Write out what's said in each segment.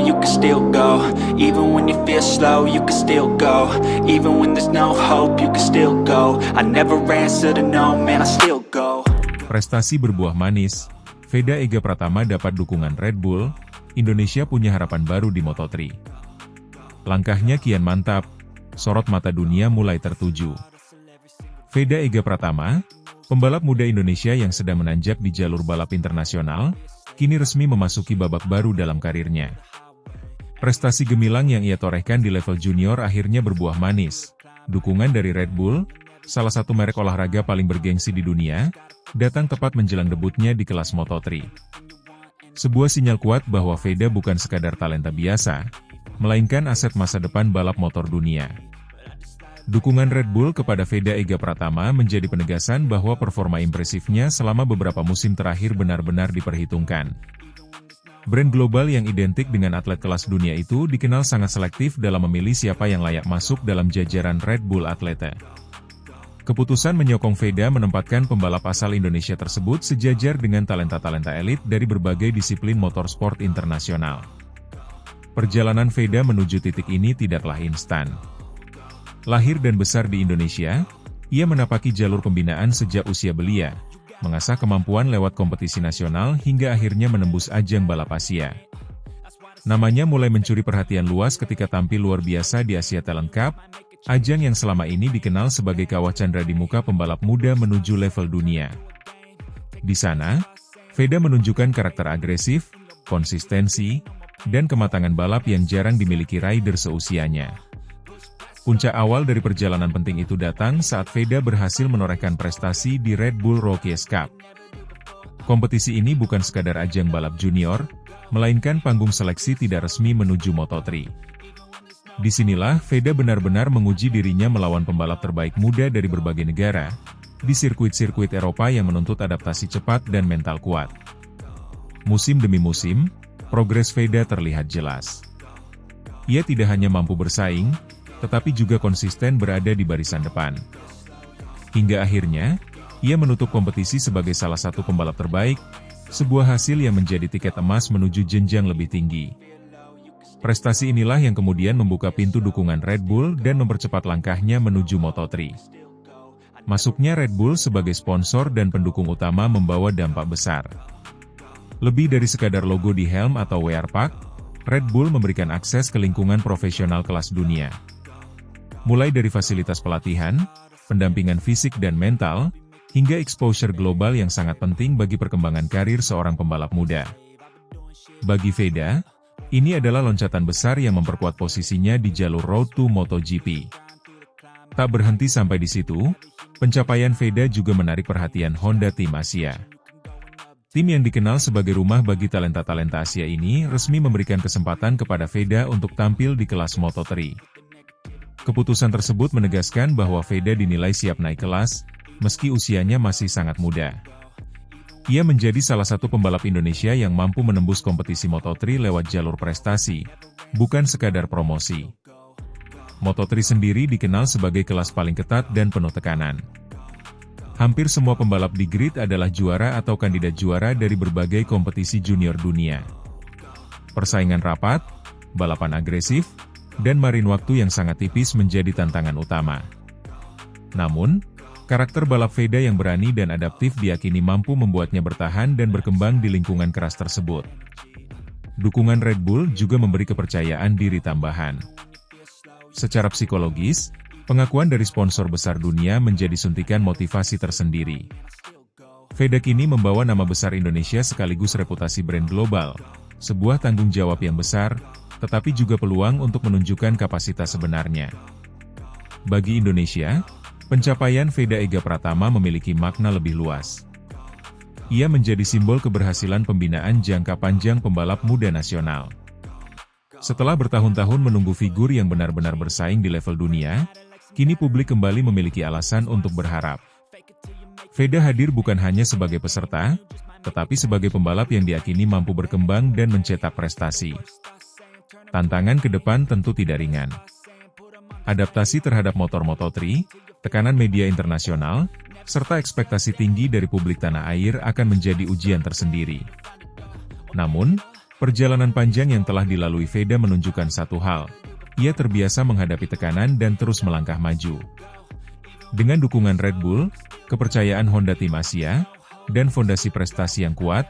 you can still go. Even when you feel slow, you can still go. Even when there's no hope, you can still go. I never answer to no, man, I still go. Prestasi berbuah manis, Veda Ega Pratama dapat dukungan Red Bull, Indonesia punya harapan baru di Moto3. Langkahnya kian mantap, sorot mata dunia mulai tertuju. Veda Ega Pratama, pembalap muda Indonesia yang sedang menanjak di jalur balap internasional, kini resmi memasuki babak baru dalam karirnya. Prestasi gemilang yang ia torehkan di level junior akhirnya berbuah manis. Dukungan dari Red Bull, salah satu merek olahraga paling bergengsi di dunia, datang tepat menjelang debutnya di kelas Moto3. Sebuah sinyal kuat bahwa Veda bukan sekadar talenta biasa, melainkan aset masa depan balap motor dunia. Dukungan Red Bull kepada Veda Ega Pratama menjadi penegasan bahwa performa impresifnya selama beberapa musim terakhir benar-benar diperhitungkan. Brand global yang identik dengan atlet kelas dunia itu dikenal sangat selektif dalam memilih siapa yang layak masuk dalam jajaran Red Bull Atlete. Keputusan menyokong Veda menempatkan pembalap asal Indonesia tersebut sejajar dengan talenta-talenta elit dari berbagai disiplin motorsport internasional. Perjalanan Veda menuju titik ini tidaklah instan. Lahir dan besar di Indonesia, ia menapaki jalur pembinaan sejak usia belia, mengasah kemampuan lewat kompetisi nasional hingga akhirnya menembus ajang balap Asia. Namanya mulai mencuri perhatian luas ketika tampil luar biasa di Asia Talent Cup, ajang yang selama ini dikenal sebagai kawah candra di muka pembalap muda menuju level dunia. Di sana, Veda menunjukkan karakter agresif, konsistensi, dan kematangan balap yang jarang dimiliki rider seusianya. Puncak awal dari perjalanan penting itu datang saat Veda berhasil menorehkan prestasi di Red Bull Rookies Cup. Kompetisi ini bukan sekadar ajang balap junior, melainkan panggung seleksi tidak resmi menuju Moto3. Disinilah Veda benar-benar menguji dirinya melawan pembalap terbaik muda dari berbagai negara, di sirkuit-sirkuit Eropa yang menuntut adaptasi cepat dan mental kuat. Musim demi musim, progres Veda terlihat jelas. Ia tidak hanya mampu bersaing, tetapi juga konsisten berada di barisan depan. Hingga akhirnya, ia menutup kompetisi sebagai salah satu pembalap terbaik, sebuah hasil yang menjadi tiket emas menuju jenjang lebih tinggi. Prestasi inilah yang kemudian membuka pintu dukungan Red Bull dan mempercepat langkahnya menuju Moto3. Masuknya Red Bull sebagai sponsor dan pendukung utama membawa dampak besar. Lebih dari sekadar logo di helm atau wear pack, Red Bull memberikan akses ke lingkungan profesional kelas dunia. Mulai dari fasilitas pelatihan, pendampingan fisik dan mental, hingga exposure global yang sangat penting bagi perkembangan karir seorang pembalap muda. Bagi Veda, ini adalah loncatan besar yang memperkuat posisinya di jalur Road to MotoGP. Tak berhenti sampai di situ, pencapaian Veda juga menarik perhatian Honda Tim Asia. Tim yang dikenal sebagai rumah bagi talenta-talenta Asia ini resmi memberikan kesempatan kepada Veda untuk tampil di kelas Moto3. Keputusan tersebut menegaskan bahwa Veda dinilai siap naik kelas, meski usianya masih sangat muda. Ia menjadi salah satu pembalap Indonesia yang mampu menembus kompetisi Moto3 lewat jalur prestasi, bukan sekadar promosi. Moto3 sendiri dikenal sebagai kelas paling ketat dan penuh tekanan. Hampir semua pembalap di grid adalah juara atau kandidat juara dari berbagai kompetisi junior dunia. Persaingan rapat, balapan agresif, dan marin waktu yang sangat tipis menjadi tantangan utama. Namun, karakter balap Veda yang berani dan adaptif diyakini mampu membuatnya bertahan dan berkembang di lingkungan keras tersebut. Dukungan Red Bull juga memberi kepercayaan diri tambahan. Secara psikologis, pengakuan dari sponsor besar dunia menjadi suntikan motivasi tersendiri. Veda kini membawa nama besar Indonesia sekaligus reputasi brand global, sebuah tanggung jawab yang besar, tetapi juga peluang untuk menunjukkan kapasitas sebenarnya. Bagi Indonesia, pencapaian Veda Ega Pratama memiliki makna lebih luas. Ia menjadi simbol keberhasilan pembinaan jangka panjang pembalap muda nasional. Setelah bertahun-tahun menunggu figur yang benar-benar bersaing di level dunia, kini publik kembali memiliki alasan untuk berharap. Veda hadir bukan hanya sebagai peserta, tetapi sebagai pembalap yang diyakini mampu berkembang dan mencetak prestasi. Tantangan ke depan tentu tidak ringan. Adaptasi terhadap motor Moto3, tekanan media internasional, serta ekspektasi tinggi dari publik tanah air akan menjadi ujian tersendiri. Namun, Perjalanan panjang yang telah dilalui Veda menunjukkan satu hal. Ia terbiasa menghadapi tekanan dan terus melangkah maju. Dengan dukungan Red Bull, kepercayaan Honda Tim Asia, dan fondasi prestasi yang kuat,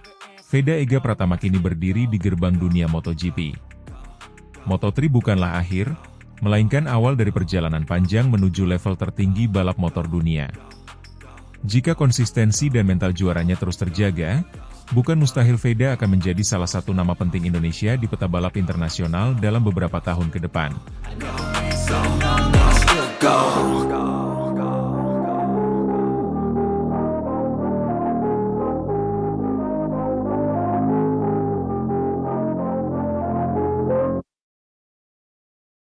Veda Ega Pratama kini berdiri di gerbang dunia MotoGP. Moto3 bukanlah akhir, melainkan awal dari perjalanan panjang menuju level tertinggi balap motor dunia. Jika konsistensi dan mental juaranya terus terjaga, bukan mustahil Veda akan menjadi salah satu nama penting Indonesia di peta balap internasional dalam beberapa tahun ke depan. Still go.